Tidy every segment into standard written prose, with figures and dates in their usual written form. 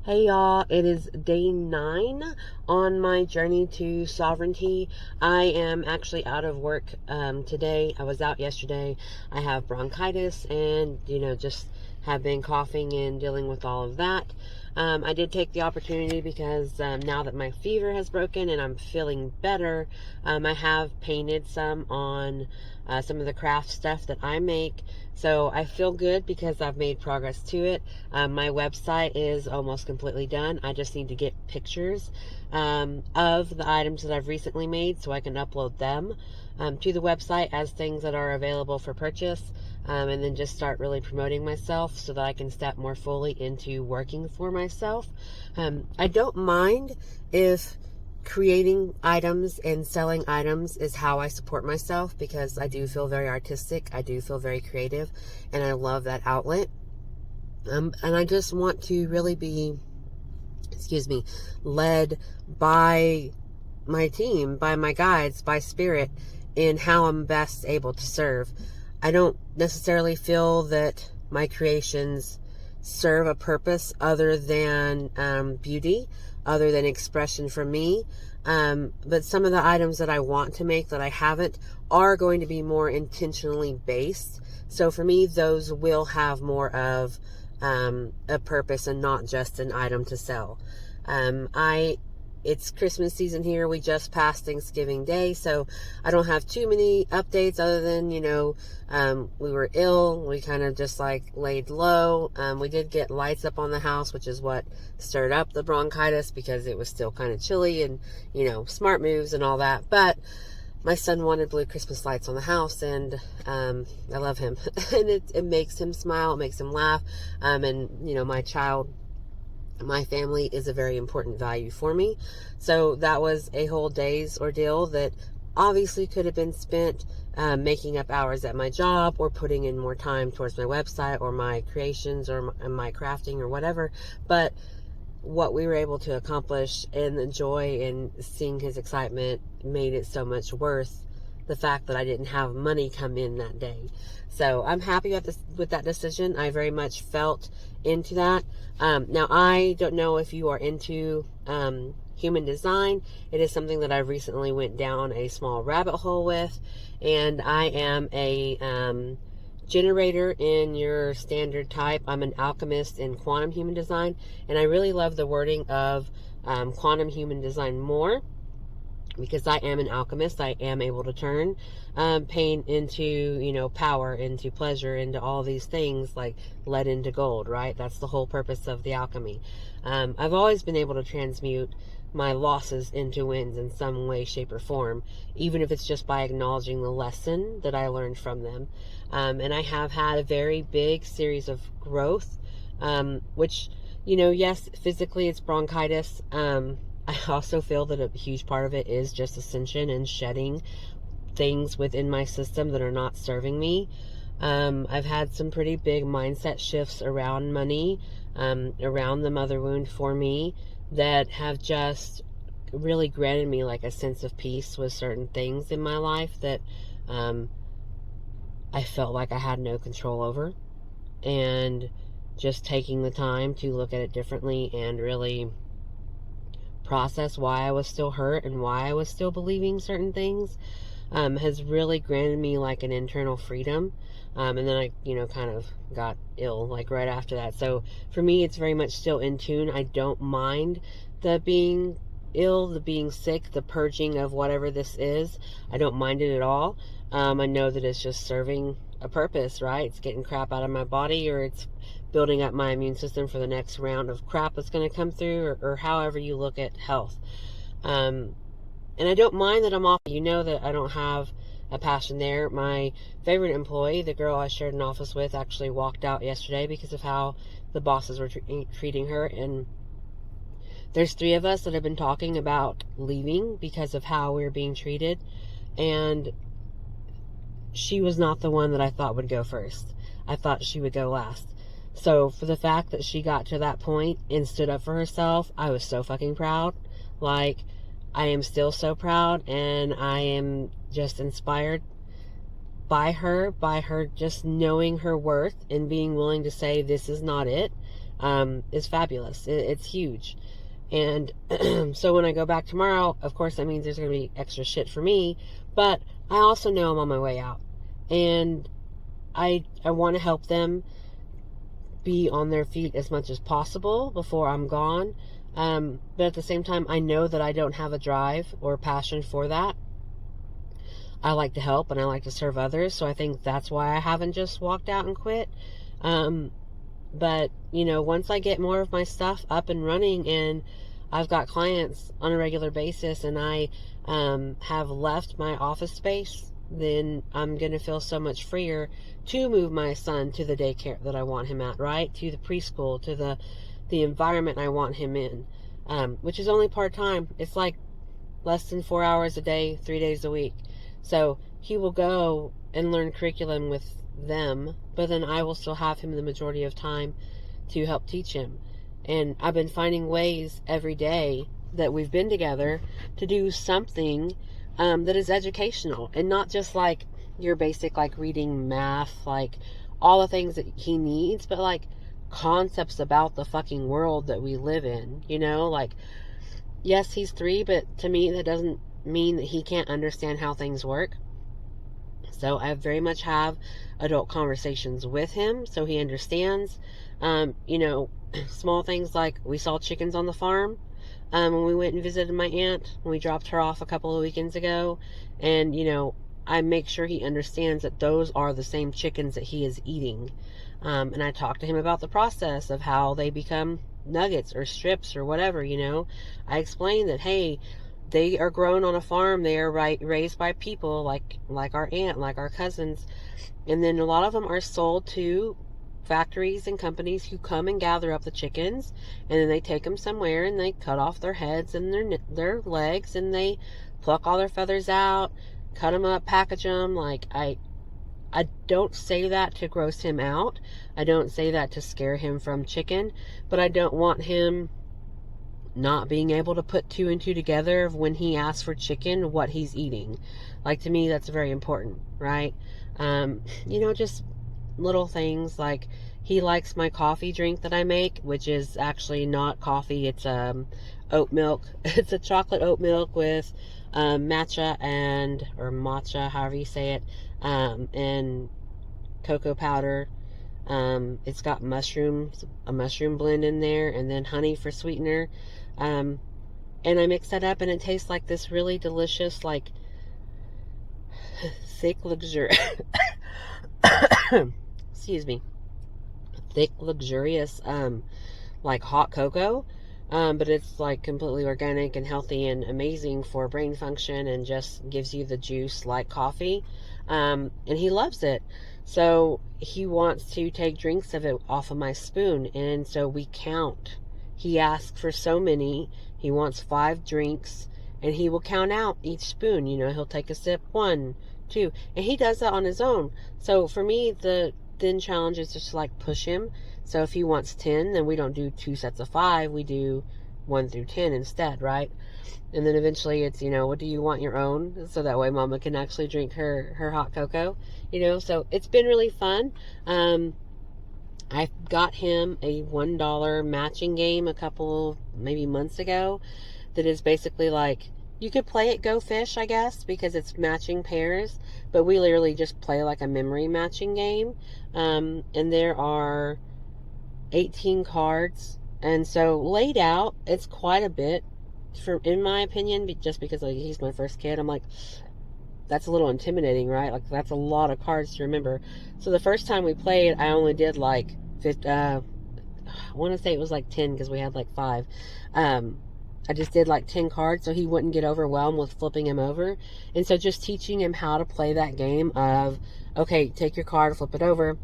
Hey y'all, it is day 9 on my journey to sovereignty. I am actually out of work today. I was out yesterday. I have bronchitis and, just have been coughing and dealing with all of that. I did take the opportunity because now that my fever has broken and I'm feeling better, I have painted some on some of the craft stuff that I make. So I feel good because I've made progress to it. My website is almost completely done. I just need to get pictures of the items that I've recently made so I can upload them to the website as things that are available for purchase, and then just start really promoting myself so that I can step more fully into working for myself. I don't mind if creating items and selling items is how I support myself, because I do feel very artistic, I do feel very creative, and I love that outlet. And I just want to really be, led by my team, by my guides, by spirit, in how I'm best able to serve. I don't necessarily feel that my creations serve a purpose other than beauty, other than expression for me. But some of the items that I want to make that I haven't are going to be more intentionally based. So for me, those will have more of a purpose and not just an item to sell. It's Christmas season here. We just passed Thanksgiving Day, so I don't have too many updates other than, we were ill. We kind of just laid low. We did get lights up on the house, which is what stirred up the bronchitis because it was still kind of chilly and, smart moves and all that. But my son wanted blue Christmas lights on the house, and I love him. And it makes him smile, it makes him laugh. And, my family is a very important value for me. So that was a whole day's ordeal that obviously could have been spent making up hours at my job, or putting in more time towards my website or my creations or my crafting or whatever. But what we were able to accomplish and the joy in seeing his excitement made it so much worth the fact that I didn't have money come in that day. So I'm happy with that decision. I very much felt into that. Now, I don't know if you are into human design. It is something that I recently went down a small rabbit hole with, and I am a generator in your standard type. I'm an alchemist in quantum human design, and I really love the wording of quantum human design more, because I am an alchemist. I am able to turn pain into, power, into pleasure, into all these things, like lead into gold, right? That's the whole purpose of the alchemy. I've always been able to transmute my losses into wins in some way, shape, or form, even if it's just by acknowledging the lesson that I learned from them. And I have had a very big series of growth, which, yes, physically it's bronchitis. I also feel that a huge part of it is just ascension and shedding things within my system that are not serving me. I've had some pretty big mindset shifts around money, around the mother wound for me, that have just really granted me a sense of peace with certain things in my life that I felt like I had no control over. And just taking the time to look at it differently and really process why I was still hurt and why I was still believing certain things has really granted me an internal freedom. And then I, kind of got ill right after that. So for me, it's very much still in tune. I don't mind the being ill, the being sick, the purging of whatever this is. I don't mind it at all. I know that it's just serving a purpose, right? It's getting crap out of my body, or it's building up my immune system for the next round of crap that's going to come through, or however you look at health. And I don't mind that I'm off. That I don't have a passion there. My favorite employee, the girl I shared an office with, actually walked out yesterday because of how the bosses were treating her. And there's 3 of us that have been talking about leaving because of how we're being treated. And she was not the one that I thought would go first. I thought she would go last. So for the fact that she got to that point and stood up for herself, I was so fucking proud. I am still so proud, and I am just inspired by her just knowing her worth and being willing to say, this is not it. is fabulous. It's huge. And so when I go back tomorrow, of course, that means there's going to be extra shit for me, but I also know I'm on my way out. And I want to help them be on their feet as much as possible before I'm gone. But at the same time, I know that I don't have a drive or passion for that. I like to help and I like to serve others, so I think that's why I haven't just walked out and quit. But, once I get more of my stuff up and running and I've got clients on a regular basis and I have left my office space, then I'm going to feel so much freer to move my son to the daycare that I want him at, right? To the preschool, to the environment I want him in, which is only part-time. It's like less than 4 hours a day, 3 days a week. So he will go and learn curriculum with them, but then I will still have him the majority of time to help teach him. And I've been finding ways every day that we've been together to do something that is educational and not just like your basic like reading, math, like all the things that he needs, but like concepts about the fucking world that we live in, like, yes, he's 3, but to me that doesn't mean that he can't understand how things work. So I very much have adult conversations with him so he understands. Small things like we saw chickens on the farm when we went and visited my aunt, when we dropped her off a couple of weekends ago. And, I make sure he understands that those are the same chickens that he is eating. And I talk to him about the process of how they become nuggets or strips or whatever, I explain that, hey, they are grown on a farm. They are raised by people like our aunt, like our cousins. And then a lot of them are sold to factories and companies who come and gather up the chickens, and then they take them somewhere and they cut off their heads and their legs, and they pluck all their feathers out, cut them up, package them. Like, I don't say that to gross him out. I don't say that to scare him from chicken, but I don't want him not being able to put 2 and 2 together of when he asks for chicken, what he's eating. Like, to me, that's very important, right? Just little things like he likes my coffee drink that I make, which is actually not coffee. It's oat milk. It's a chocolate oat milk with matcha or matcha, however you say it, and cocoa powder. It's got a mushroom blend in there, and then honey for sweetener. And I mix that up and it tastes like this really delicious, like thick, luxurious excuse me, thick, luxurious, like hot cocoa. But it's like completely organic and healthy and amazing for brain function and just gives you the juice like coffee. And he loves it. So he wants to take drinks of it off of my spoon. And so we count. He asks for so many. He wants 5 drinks and he will count out each spoon. He'll take a sip, 1, 2, and he does that on his own. So for me, the then challenge is just to like push him. So if he wants 10, then we don't do 2 sets of 5. We do 1 through 10 instead, right? And then eventually it's, what do you want your own? So that way mama can actually drink her hot cocoa, so it's been really fun. I got him a $1 matching game a couple, maybe months ago that is basically like, you could play it Go Fish, I guess, because it's matching pairs, but we literally just play like a memory matching game. And there are 18 cards, and so laid out, it's quite a bit, in my opinion, just because like he's my first kid. I'm like, that's a little intimidating, right? Like, that's a lot of cards to remember. So the first time we played, I only did like 50, I want to say it was like 10 because we had like 5. I just did like 10 cards so he wouldn't get overwhelmed with flipping him over. And so just teaching him how to play that game of, okay, take your card, flip it over.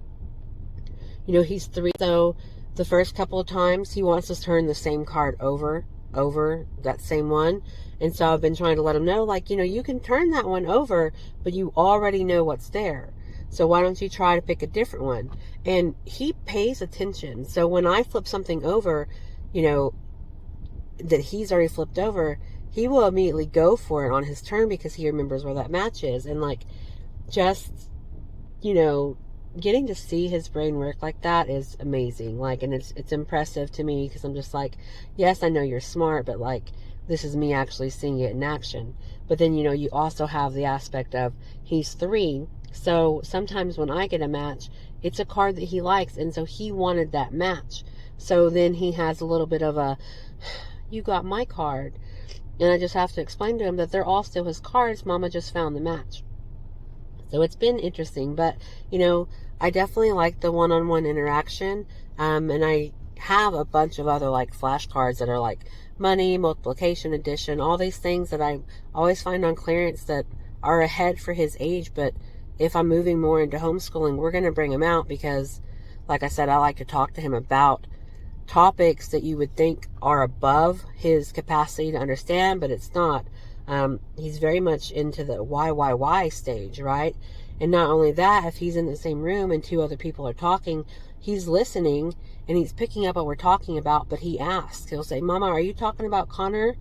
He's 3, so the first couple of times he wants to turn the same card over that same one. And so I've been trying to let him know, like, you can turn that one over, but you already know what's there. So why don't you try to pick a different one? And he pays attention. So when I flip something over, that he's already flipped over, he will immediately go for it on his turn because he remembers where that match is. And like, just, getting to see his brain work like that is amazing. Like, and it's impressive to me because I'm just like, yes, I know you're smart, but like, this is me actually seeing it in action. But then, you also have the aspect of he's 3. So sometimes when I get a match, it's a card that he likes. And so he wanted that match. So then he has a little bit of a, you got my card. And I just have to explain to him that they're all still his cards. Mama just found the match. So it's been interesting, but I definitely like the one-on-one interaction. And I have a bunch of other like flashcards that are like money, multiplication, addition, all these things that I always find on clearance that are ahead for his age. But if I'm moving more into homeschooling, we're going to bring him out because, like I said, I like to talk to him about topics that you would think are above his capacity to understand, but it's not. He's very much into the why stage, right? And not only that, if he's in the same room and 2 other people are talking, he's listening and he's picking up what we're talking about, but he asks. He'll say, Mama, are you talking about Connor?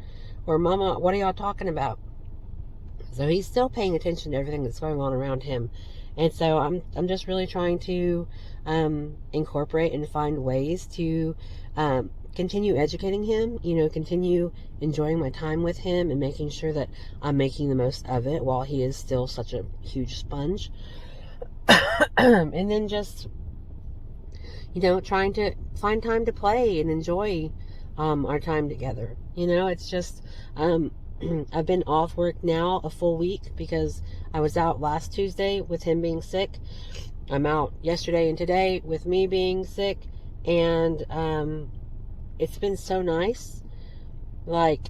Or Mama, what are y'all talking about? So he's still paying attention to everything that's going on around him. And so I'm just really trying to incorporate and find ways to continue educating him, continue enjoying my time with him and making sure that I'm making the most of it while he is still such a huge sponge. And then just, trying to find time to play and enjoy our time together. It's just, I've been off work now a full week because I was out last Tuesday with him being sick. I'm out yesterday and today with me being sick. And it's been so nice. Like,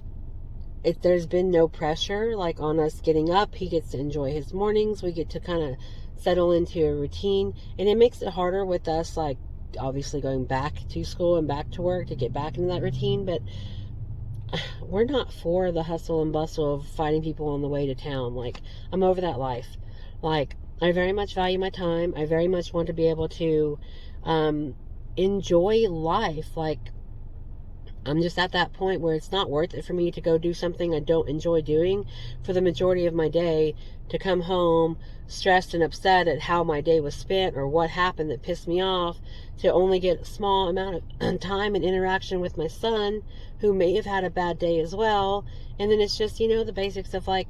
there's been no pressure like on us getting up. He gets to enjoy his mornings. We get to kind of settle into a routine. And it makes it harder with us, like, obviously going back to school and back to work to get back into that routine. But we're not for the hustle and bustle of fighting people on the way to town. Like, I'm over that life. Like, I very much value my time. I very much want to be able to enjoy life. Like, I'm just at that point where it's not worth it for me to go do something I don't enjoy doing for the majority of my day, to come home stressed and upset at how my day was spent or what happened that pissed me off, to only get a small amount of time and interaction with my son, who may have had a bad day as well. And then it's just, the basics of like,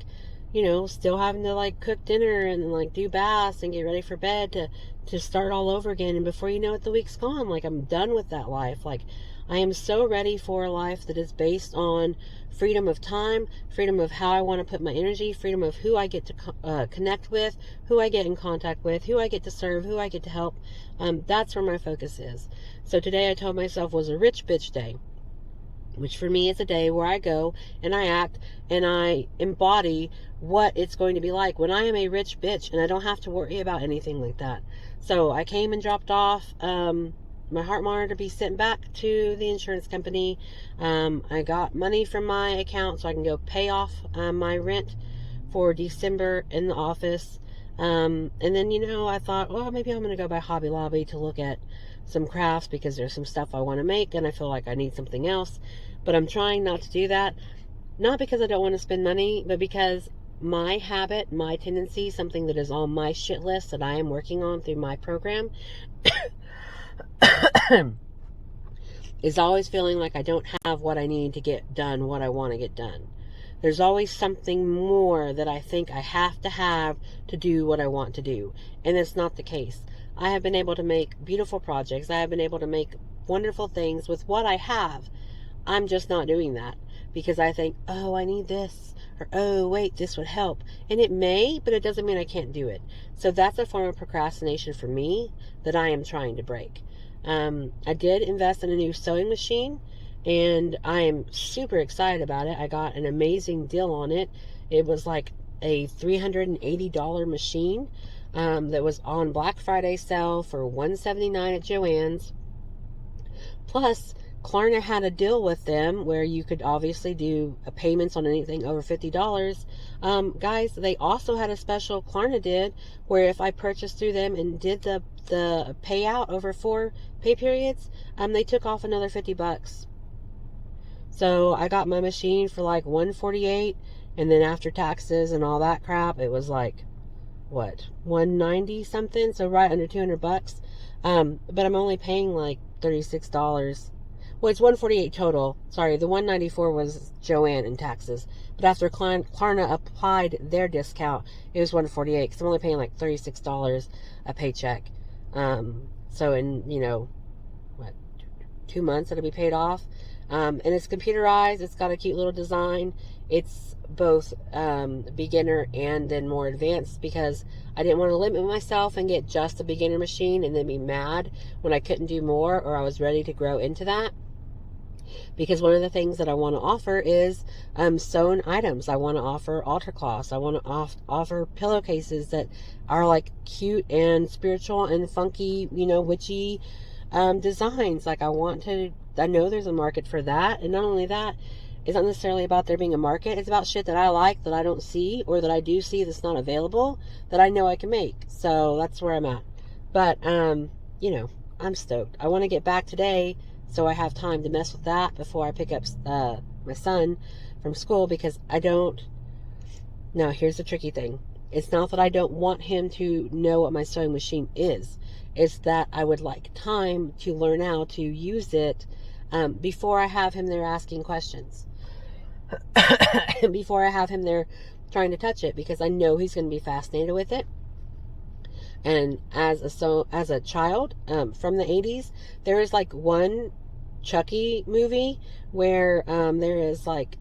still having to like cook dinner and like do baths and get ready for bed to start all over again. And before you know it, the week's gone. Like, I'm done with that life. Like, I am so ready for a life that is based on freedom of time, freedom of how I want to put my energy, freedom of who I get to connect with, who I get in contact with, who I get to serve, who I get to help. That's where my focus is. So today I told myself was a rich bitch day, which for me is a day where I go and I act and I embody what it's going to be like when I am a rich bitch and I don't have to worry about anything like that. So I came and dropped off my heart monitor to be sent back to the insurance company. I got money from my account so I can go pay off my rent for December in the office. And then, I thought, well, maybe I'm going to go by Hobby Lobby to look at some crafts because there's some stuff I want to make and I feel like I need something else. But I'm trying not to do that. Not because I don't want to spend money, but because my habit, my tendency, something that is on my shit list that I am working on through my program is always feeling like I don't have what I need to get done, what I want to get done. There's always something more that I think I have to do what I want to do. And it's not the case. I have been able to make beautiful projects. I have been able to make wonderful things with what I have. I'm just not doing that because I think, oh, I need this. Or, oh, wait, this would help. And it may, but it doesn't mean I can't do it. So that's a form of procrastination for me that I am trying to break. I did invest in a new sewing machine, and I am super excited about it. I got an amazing deal on it. It was like a $380 machine that was on Black Friday sale for $179 at Joann's. Plus, Klarna had a deal with them where you could obviously do payments on anything over $50. Guys, they also had a special Klarna did where if I purchased through them and did the payout over 4 pay periods, they took off another $50. So I got my machine for like $148, and then after taxes and all that crap, it was like $190 something, so right under $200. But I'm only paying like $36. Well, it's $148 total. Sorry, the $194 was Joanne and taxes. But after Klarna applied their discount, it was $148 because I'm only paying like $36 a paycheck. So in, 2 months it'll be paid off. And it's computerized. It's got a cute little design. It's both beginner and then more advanced because I didn't want to limit myself and get just a beginner machine and then be mad when I couldn't do more or I was ready to grow into that. Because one of the things that I want to offer is sewn items. I want to offer altar cloths. I want to offer pillowcases that are like cute and spiritual and funky, witchy designs. Like I know there's a market for that. And not only that, it's not necessarily about there being a market. It's about shit that I like that I don't see or that I do see that's not available that I know I can make. So that's where I'm at. But, I'm stoked. I want to get back today so I have time to mess with that before I pick up my son from school because Now, here's the tricky thing. It's not that I don't want him to know what my sewing machine is. It's that I would like time to learn how to use it before I have him there asking questions. Before I have him there trying to touch it because I know he's going to be fascinated with it. And as a child from the 80s, there is like one Chucky movie where there is like,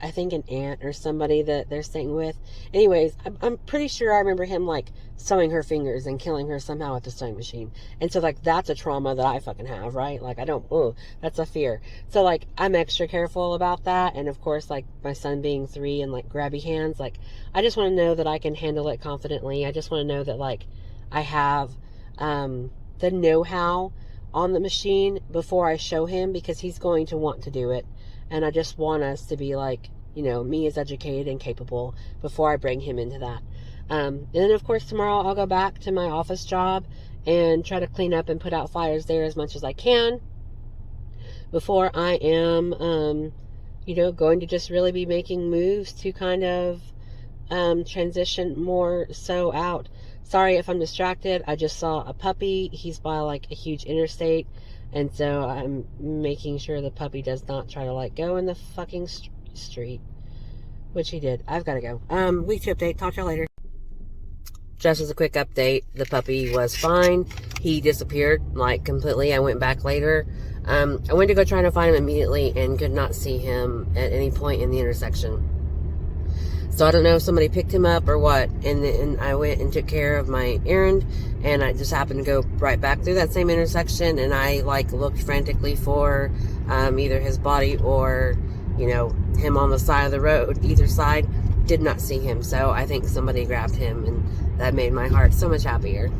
I think an aunt or somebody that they're staying with. Anyways, I'm pretty sure I remember him like sewing her fingers and killing her somehow with the sewing machine. And so like that's a trauma that I fucking have, right? Like that's a fear. So like I'm extra careful about that. And of course like my son being 3 and like grabby hands, like I just want to know that I can handle it confidently. I just want to know that like I have the know-how on the machine before I show him because he's going to want to do it. And I just want us to be like, me as educated and capable before I bring him into that. And then, of course, tomorrow I'll go back to my office job and try to clean up and put out fires there as much as I can before I am, going to just really be making moves to kind of transition more so out. Sorry if I'm distracted. I just saw a puppy. He's by like a huge interstate. And so I'm making sure the puppy does not try to like go in the fucking street. Which he did. I've got to go. Week 2 update. Talk to you later. Just as a quick update, the puppy was fine. He disappeared like completely. I went back later. I went to go try to find him immediately and could not see him at any point in the intersection. So I don't know if somebody picked him up or what. And then I went and took care of my errand. And I just happened to go right back through that same intersection. And I like looked frantically for either his body or, him on the side of the road. Either side. Did not see him. So I think somebody grabbed him. And that made my heart so much happier.